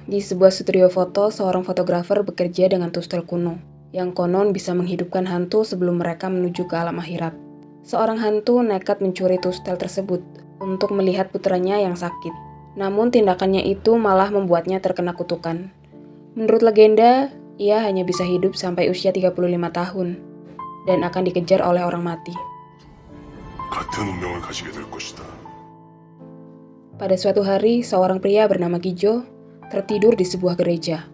Di sebuah studio foto, seorang fotografer bekerja dengan tustel kuno, yang konon bisa menghidupkan hantu sebelum mereka menuju ke alam akhirat. Seorang hantu nekat mencuri tustel tersebut untuk melihat putranya yang sakit. Namun tindakannya itu malah membuatnya terkena kutukan. Menurut legenda, ia hanya bisa hidup sampai usia 35 tahun dan akan dikejar oleh orang mati. Pada suatu hari, seorang pria bernama Kijo tertidur di sebuah gereja,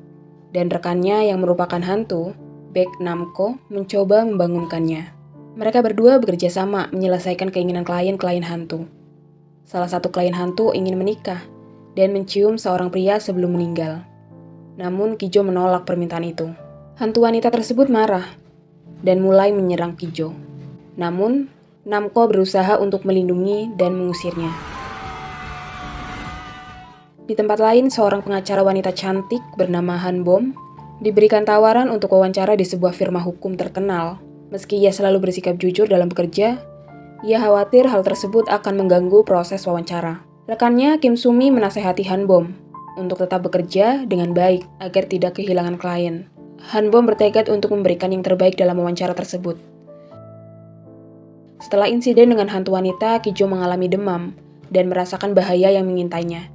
dan rekannya yang merupakan hantu, Baek Namko, mencoba membangunkannya. Mereka berdua bekerja sama menyelesaikan keinginan klien-klien hantu. Salah satu klien hantu ingin menikah dan mencium seorang pria sebelum meninggal. Namun Kijo menolak permintaan itu. Hantu wanita tersebut marah dan mulai menyerang Kijo. Namun, Namko berusaha untuk melindungi dan mengusirnya. Di tempat lain, seorang pengacara wanita cantik bernama Han Bom diberikan tawaran untuk wawancara di sebuah firma hukum terkenal. Meski ia selalu bersikap jujur dalam bekerja, ia khawatir hal tersebut akan mengganggu proses wawancara. Rekannya, Kim Sumi, menasehati Han Bom untuk tetap bekerja dengan baik agar tidak kehilangan klien. Han Bom bertekad untuk memberikan yang terbaik dalam wawancara tersebut. Setelah insiden dengan hantu wanita, Kijo mengalami demam dan merasakan bahaya yang mengintainya.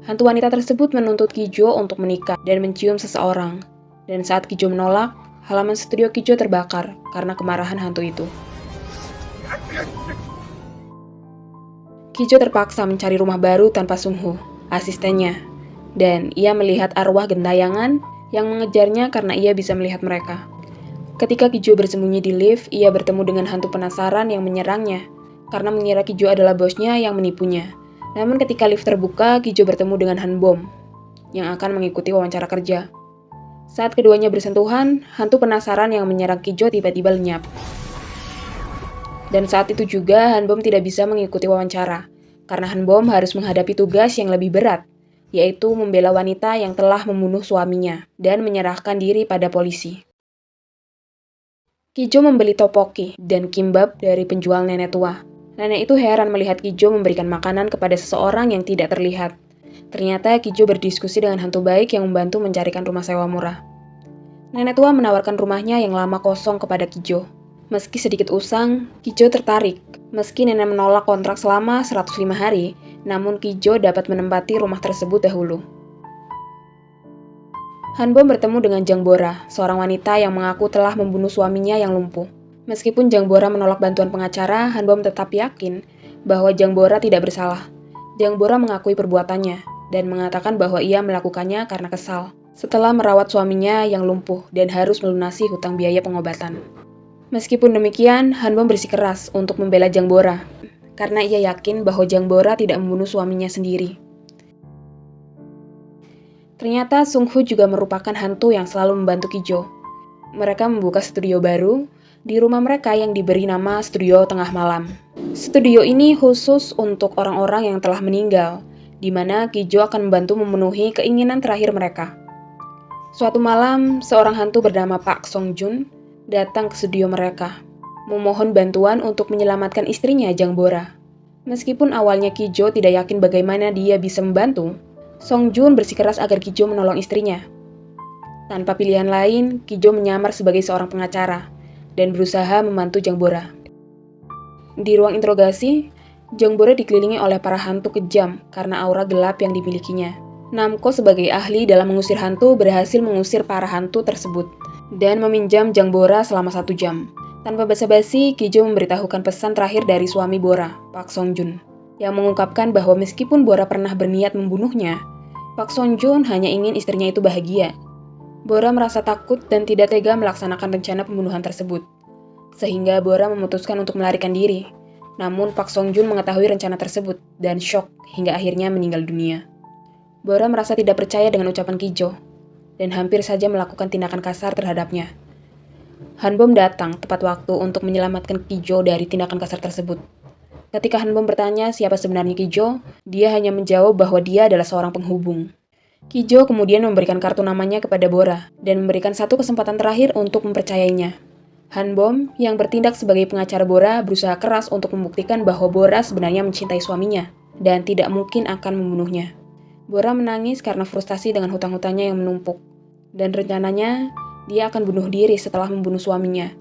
Hantu wanita tersebut menuntut Kijo untuk menikah dan mencium seseorang. Dan saat Kijo menolak, halaman studio Kijo terbakar karena kemarahan hantu itu. Kijo terpaksa mencari rumah baru tanpa Sungho, asistennya. Dan ia melihat arwah gentayangan yang mengejarnya karena ia bisa melihat mereka. Ketika Kijo bersembunyi di lift, ia bertemu dengan hantu penasaran yang menyerangnya karena mengira Kijo adalah bosnya yang menipunya. Namun ketika lift terbuka, Kijo bertemu dengan Han Bom yang akan mengikuti wawancara kerja. Saat keduanya bersentuhan, hantu penasaran yang menyerang Kijo tiba-tiba lenyap. Dan saat itu juga Han Bom tidak bisa mengikuti wawancara, karena Han Bom harus menghadapi tugas yang lebih berat, yaitu membela wanita yang telah membunuh suaminya dan menyerahkan diri pada polisi. Kijo membeli topoki dan kimbap dari penjual nenek tua. Nenek itu heran melihat Kijo memberikan makanan kepada seseorang yang tidak terlihat. Ternyata Kijo berdiskusi dengan hantu baik yang membantu mencarikan rumah sewa murah. Nenek tua menawarkan rumahnya yang lama kosong kepada Kijo. Meski sedikit usang, Kijo tertarik. Meski nenek menolak kontrak selama 105 hari, namun Kijo dapat menempati rumah tersebut dahulu. Han Bom bertemu dengan Jang Bora, seorang wanita yang mengaku telah membunuh suaminya yang lumpuh. Meskipun Jang Bora menolak bantuan pengacara, Han Bom tetap yakin bahwa Jang Bora tidak bersalah. Jang Bora mengakui perbuatannya dan mengatakan bahwa ia melakukannya karena kesal setelah merawat suaminya yang lumpuh dan harus melunasi hutang biaya pengobatan. Meskipun demikian, Han Bom bersikeras untuk membela Jang Bora karena ia yakin bahwa Jang Bora tidak membunuh suaminya sendiri. Ternyata Sungho juga merupakan hantu yang selalu membantu Kijo. Mereka membuka studio baru di rumah mereka yang diberi nama Studio Tengah Malam. Studio ini khusus untuk orang-orang yang telah meninggal, di mana Kijo akan membantu memenuhi keinginan terakhir mereka. Suatu malam, seorang hantu bernama Pak Song Jun datang ke studio mereka, memohon bantuan untuk menyelamatkan istrinya Jang Bora. Meskipun awalnya Kijo tidak yakin bagaimana dia bisa membantu, Song Jun bersikeras agar Kijo menolong istrinya. Tanpa pilihan lain, Kijo menyamar sebagai seorang pengacara dan berusaha membantu Jang Bora. Di ruang interogasi, Jang Bora dikelilingi oleh para hantu kejam karena aura gelap yang dimilikinya. Namko sebagai ahli dalam mengusir hantu berhasil mengusir para hantu tersebut dan meminjam Jang Bora selama 1 jam. Tanpa basa-basi, Kijo memberitahukan pesan terakhir dari suami Bora, Pak Song Jun, yang mengungkapkan bahwa meskipun Bora pernah berniat membunuhnya, Pak Song Jun hanya ingin istrinya itu bahagia. Bora merasa takut dan tidak tega melaksanakan rencana pembunuhan tersebut, sehingga Bora memutuskan untuk melarikan diri. Namun Pak Song Jun mengetahui rencana tersebut dan syok hingga akhirnya meninggal dunia. Bora merasa tidak percaya dengan ucapan Kijo dan hampir saja melakukan tindakan kasar terhadapnya. Han Bom datang tepat waktu untuk menyelamatkan Kijo dari tindakan kasar tersebut. Ketika Han Bom bertanya siapa sebenarnya Kijo, dia hanya menjawab bahwa dia adalah seorang penghubung. Kijo kemudian memberikan kartu namanya kepada Bora dan memberikan satu kesempatan terakhir untuk mempercayainya. Han Bom yang bertindak sebagai pengacara Bora berusaha keras untuk membuktikan bahwa Bora sebenarnya mencintai suaminya dan tidak mungkin akan membunuhnya. Bora menangis karena frustasi dengan hutang-hutangnya yang menumpuk. Dan rencananya, dia akan bunuh diri setelah membunuh suaminya.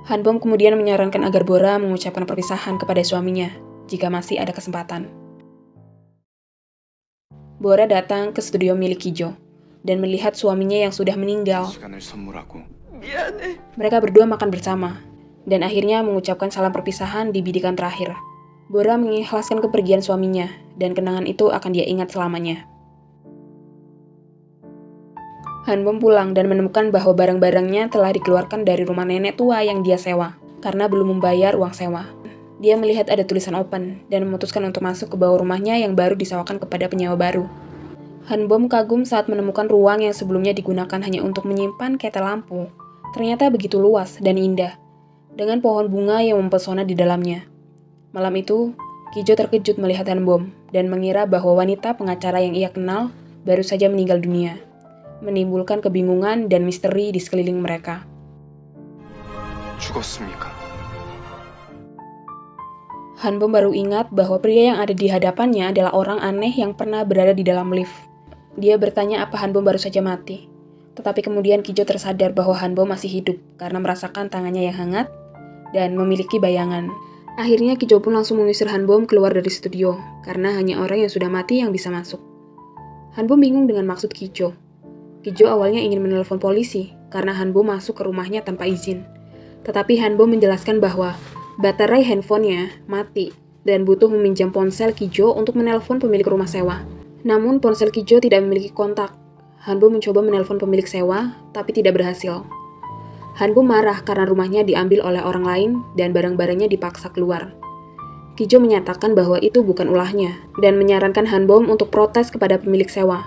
Hanbom kemudian menyarankan agar Bora mengucapkan perpisahan kepada suaminya, jika masih ada kesempatan. Bora datang ke studio milik Kijo, dan melihat suaminya yang sudah meninggal. Mereka berdua makan bersama, dan akhirnya mengucapkan salam perpisahan di bidikan terakhir. Bora mengikhlaskan kepergian suaminya, dan kenangan itu akan dia ingat selamanya. Hanbom pulang dan menemukan bahwa barang-barangnya telah dikeluarkan dari rumah nenek tua yang dia sewa, karena belum membayar uang sewa. Dia melihat ada tulisan open, dan memutuskan untuk masuk ke bawah rumahnya yang baru disewakan kepada penyewa baru. Hanbom kagum saat menemukan ruang yang sebelumnya digunakan hanya untuk menyimpan ketel lampu. Ternyata begitu luas dan indah, dengan pohon bunga yang mempesona di dalamnya. Malam itu, Kijo terkejut melihat Hanbom, dan mengira bahwa wanita pengacara yang ia kenal baru saja meninggal dunia, menimbulkan kebingungan dan misteri di sekeliling mereka. 죽었습니까? Hanbom baru ingat bahwa pria yang ada di hadapannya adalah orang aneh yang pernah berada di dalam lift. Dia bertanya apa Hanbom baru saja mati. Tetapi kemudian Kijo tersadar bahwa Hanbom masih hidup karena merasakan tangannya yang hangat dan memiliki bayangan. Akhirnya Kijo pun langsung mengusir Hanbom keluar dari studio karena hanya orang yang sudah mati yang bisa masuk. Hanbom bingung dengan maksud Kijo. Kijo awalnya ingin menelpon polisi karena Hanbom masuk ke rumahnya tanpa izin. Tetapi Hanbom menjelaskan bahwa baterai handphonenya mati dan butuh meminjam ponsel Kijo untuk menelpon pemilik rumah sewa. Namun ponsel Kijo tidak memiliki kontak. Hanbom mencoba menelpon pemilik sewa, tapi tidak berhasil. Hanbom marah karena rumahnya diambil oleh orang lain dan barang-barangnya dipaksa keluar. Kijo menyatakan bahwa itu bukan ulahnya dan menyarankan Hanbom untuk protes kepada pemilik sewa.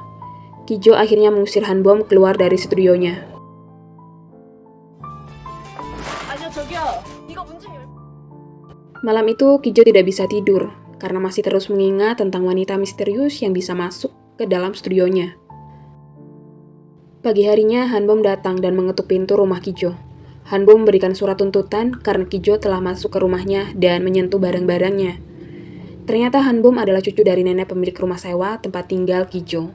Kijo akhirnya mengusir Hanbom keluar dari studionya. Malam itu, Kijo tidak bisa tidur karena masih terus mengingat tentang wanita misterius yang bisa masuk ke dalam studionya. Pagi harinya, Hanbom datang dan mengetuk pintu rumah Kijo. Hanbom memberikan surat tuntutan karena Kijo telah masuk ke rumahnya dan menyentuh barang-barangnya. Ternyata Hanbom adalah cucu dari nenek pemilik rumah sewa tempat tinggal Kijo.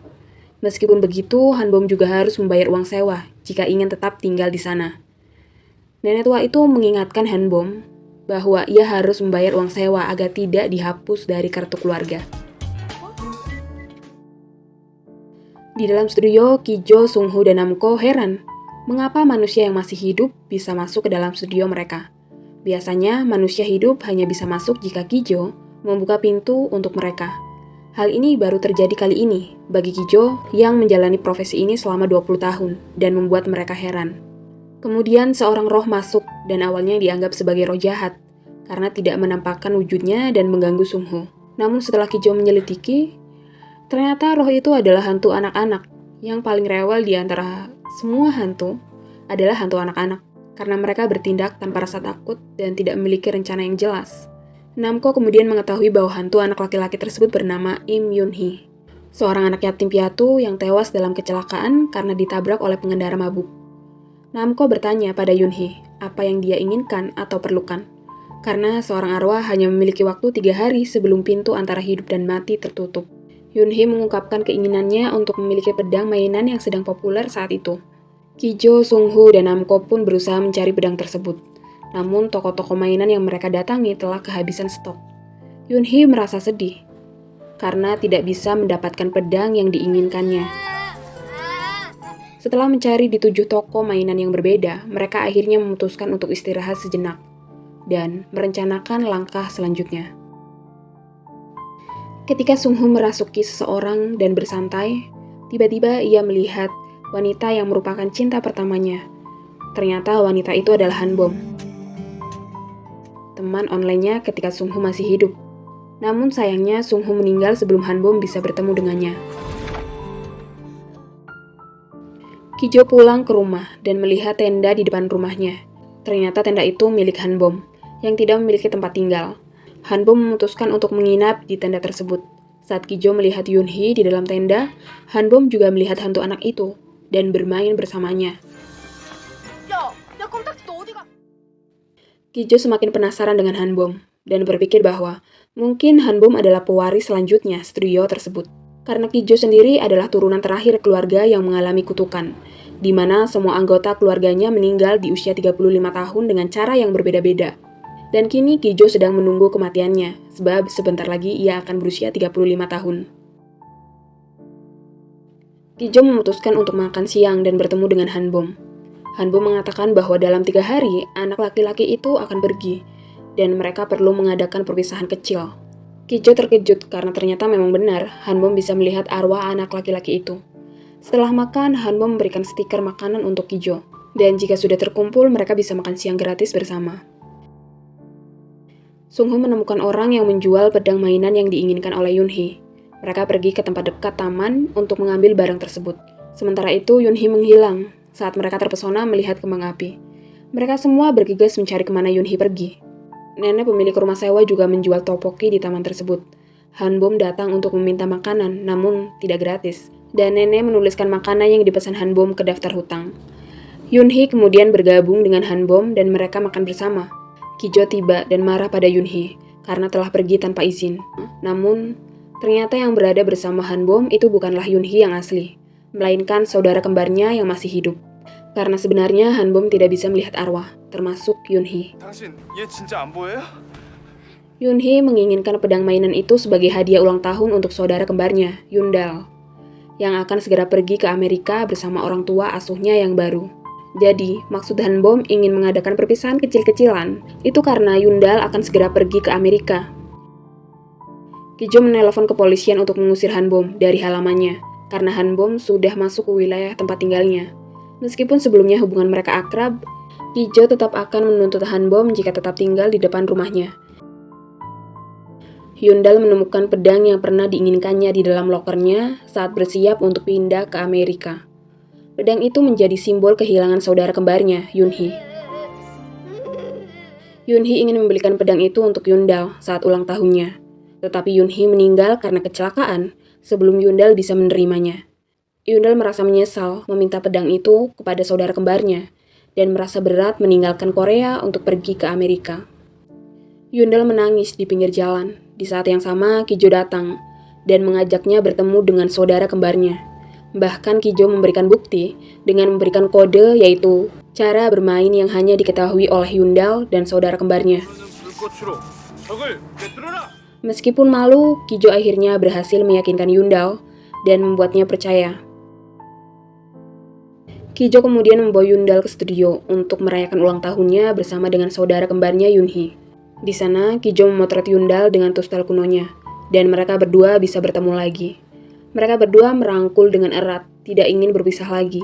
Meskipun begitu, Hanbom juga harus membayar uang sewa jika ingin tetap tinggal di sana. Nenek tua itu mengingatkan Hanbom bahwa ia harus membayar uang sewa agar tidak dihapus dari kartu keluarga. Di dalam studio, Kijo, Sungho, dan Namko heran mengapa manusia yang masih hidup bisa masuk ke dalam studio mereka. Biasanya, manusia hidup hanya bisa masuk jika Kijo membuka pintu untuk mereka. Hal ini baru terjadi kali ini bagi Kijo yang menjalani profesi ini selama 20 tahun dan membuat mereka heran. Kemudian seorang roh masuk dan awalnya dianggap sebagai roh jahat karena tidak menampakkan wujudnya dan mengganggu Sungho. Namun setelah Kijo menyelidiki, ternyata roh itu adalah hantu anak-anak. Yang paling rewel di antara semua hantu adalah hantu anak-anak karena mereka bertindak tanpa rasa takut dan tidak memiliki rencana yang jelas. Namko kemudian mengetahui bahwa hantu anak laki-laki tersebut bernama Im Yun-hee, seorang anak yatim piatu yang tewas dalam kecelakaan karena ditabrak oleh pengendara mabuk. Namko bertanya pada Yun-hee apa yang dia inginkan atau perlukan, karena seorang arwah hanya memiliki waktu 3 hari sebelum pintu antara hidup dan mati tertutup. Yun-hee mengungkapkan keinginannya untuk memiliki pedang mainan yang sedang populer saat itu. Kijo, Sungho, dan Namko pun berusaha mencari pedang tersebut. Namun toko-toko mainan yang mereka datangi telah kehabisan stok. Yun-hee merasa sedih karena tidak bisa mendapatkan pedang yang diinginkannya. Setelah mencari di 7 toko mainan yang berbeda, mereka akhirnya memutuskan untuk istirahat sejenak dan merencanakan langkah selanjutnya. Ketika Sungho merasuki seseorang dan bersantai, tiba-tiba ia melihat wanita yang merupakan cinta pertamanya. Ternyata wanita itu adalah Hanbom, teman online-nya ketika Sungho masih hidup. Namun sayangnya Sungho meninggal sebelum Hanbom bisa bertemu dengannya. Kijo pulang ke rumah dan melihat tenda di depan rumahnya. Ternyata tenda itu milik Hanbom, yang tidak memiliki tempat tinggal. Hanbom memutuskan untuk menginap di tenda tersebut. Saat Kijo melihat Yun-hee di dalam tenda, Hanbom juga melihat hantu anak itu dan bermain bersamanya. Kijo semakin penasaran dengan Hanbom dan berpikir bahwa mungkin Hanbom adalah pewaris selanjutnya studio tersebut. Karena Kijo sendiri adalah turunan terakhir keluarga yang mengalami kutukan, di mana semua anggota keluarganya meninggal di usia 35 tahun dengan cara yang berbeda-beda. Dan kini Kijo sedang menunggu kematiannya, sebab sebentar lagi ia akan berusia 35 tahun. Kijo memutuskan untuk makan siang dan bertemu dengan Hanbom. Hanbom mengatakan bahwa dalam 3 hari, anak laki-laki itu akan pergi, dan mereka perlu mengadakan perpisahan kecil. Kijo terkejut karena ternyata memang benar Hanbom bisa melihat arwah anak laki-laki itu. Setelah makan, Hanbom memberikan stiker makanan untuk Kijo, dan jika sudah terkumpul, mereka bisa makan siang gratis bersama. Sungho menemukan orang yang menjual pedang mainan yang diinginkan oleh Yunhee. Mereka pergi ke tempat dekat taman untuk mengambil barang tersebut. Sementara itu, Yunhee menghilang saat mereka terpesona melihat kembang api. Mereka semua bergegas mencari kemana Yunhee pergi. Nenek pemilik rumah sewa juga menjual topoki di taman tersebut. Hanbom datang untuk meminta makanan, namun tidak gratis. Dan nenek menuliskan makanan yang dipesan Hanbom ke daftar hutang. Yunhee kemudian bergabung dengan Hanbom dan mereka makan bersama. Kijo tiba dan marah pada Yunhee karena telah pergi tanpa izin. Namun, ternyata yang berada bersama Hanbom itu bukanlah Yunhee yang asli, melainkan saudara kembarnya yang masih hidup. Karena sebenarnya Hanbom tidak bisa melihat arwah, termasuk Yunhee. Yunhee menginginkan pedang mainan itu sebagai hadiah ulang tahun untuk saudara kembarnya, Yundal, yang akan segera pergi ke Amerika bersama orang tua asuhnya yang baru. Jadi, maksud Hanbom ingin mengadakan perpisahan kecil-kecilan, itu karena Yundal akan segera pergi ke Amerika. Kijo menelpon kepolisian untuk mengusir Hanbom dari halamannya, karena Hanbom sudah masuk ke wilayah tempat tinggalnya. Meskipun sebelumnya hubungan mereka akrab, Kijo tetap akan menuntut Hanbom jika tetap tinggal di depan rumahnya. Yundal menemukan pedang yang pernah diinginkannya di dalam lokernya saat bersiap untuk pindah ke Amerika. Pedang itu menjadi simbol kehilangan saudara kembarnya, Yunhee. Yunhee ingin membelikan pedang itu untuk Yundal saat ulang tahunnya. Tetapi Yunhee meninggal karena kecelakaan sebelum Yundal bisa menerimanya. Yundal merasa menyesal meminta pedang itu kepada saudara kembarnya dan merasa berat meninggalkan Korea untuk pergi ke Amerika. Yundal menangis di pinggir jalan. Di saat yang sama, Kijo datang dan mengajaknya bertemu dengan saudara kembarnya. Bahkan Kijo memberikan bukti dengan memberikan kode, yaitu cara bermain yang hanya diketahui oleh Yundal dan saudara kembarnya. Meskipun malu, Kijo akhirnya berhasil meyakinkan Yundal dan membuatnya percaya. Kijo kemudian membawa Yundal ke studio untuk merayakan ulang tahunnya bersama dengan saudara kembarnya Yunhee. Di sana, Kijo memotret Yundal dengan tustel kunonya, dan mereka berdua bisa bertemu lagi. Mereka berdua merangkul dengan erat, tidak ingin berpisah lagi.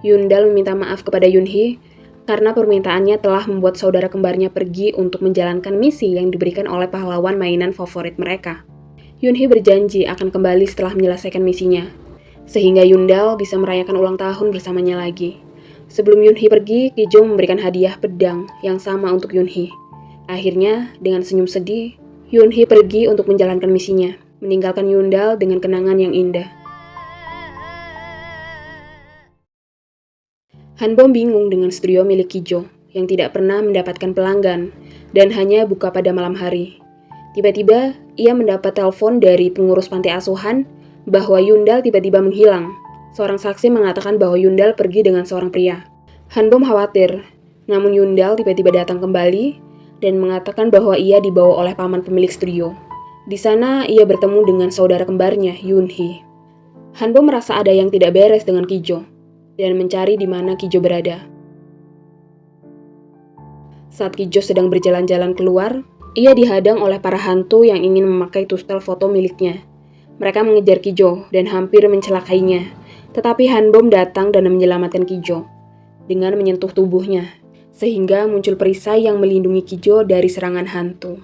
Yundal meminta maaf kepada Yunhee karena permintaannya telah membuat saudara kembarnya pergi untuk menjalankan misi yang diberikan oleh pahlawan mainan favorit mereka. Yunhee berjanji akan kembali setelah menyelesaikan misinya, sehingga Yundal bisa merayakan ulang tahun bersamanya lagi. Sebelum Yunhee pergi, Kijo memberikan hadiah pedang yang sama untuk Yunhee. Akhirnya, dengan senyum sedih, Yunhee pergi untuk menjalankan misinya, meninggalkan Yundal dengan kenangan yang indah. Hanbom bingung dengan studio milik Kijo yang tidak pernah mendapatkan pelanggan dan hanya buka pada malam hari. Tiba-tiba, ia mendapat telepon dari pengurus panti asuhan bahwa Yundal tiba-tiba menghilang. Seorang saksi mengatakan bahwa Yundal pergi dengan seorang pria. Hanbom khawatir, namun Yundal tiba-tiba datang kembali dan mengatakan bahwa ia dibawa oleh paman pemilik studio. Di sana, ia bertemu dengan saudara kembarnya, Yunhee. Hanbom merasa ada yang tidak beres dengan Kijo dan mencari di mana Kijo berada. Saat Kijo sedang berjalan-jalan keluar, ia dihadang oleh para hantu yang ingin memakai tustel foto miliknya. Mereka mengejar Kijo dan hampir mencelakainya, tetapi Hanbom datang dan menyelamatkan Kijo dengan menyentuh tubuhnya, sehingga muncul perisai yang melindungi Kijo dari serangan hantu.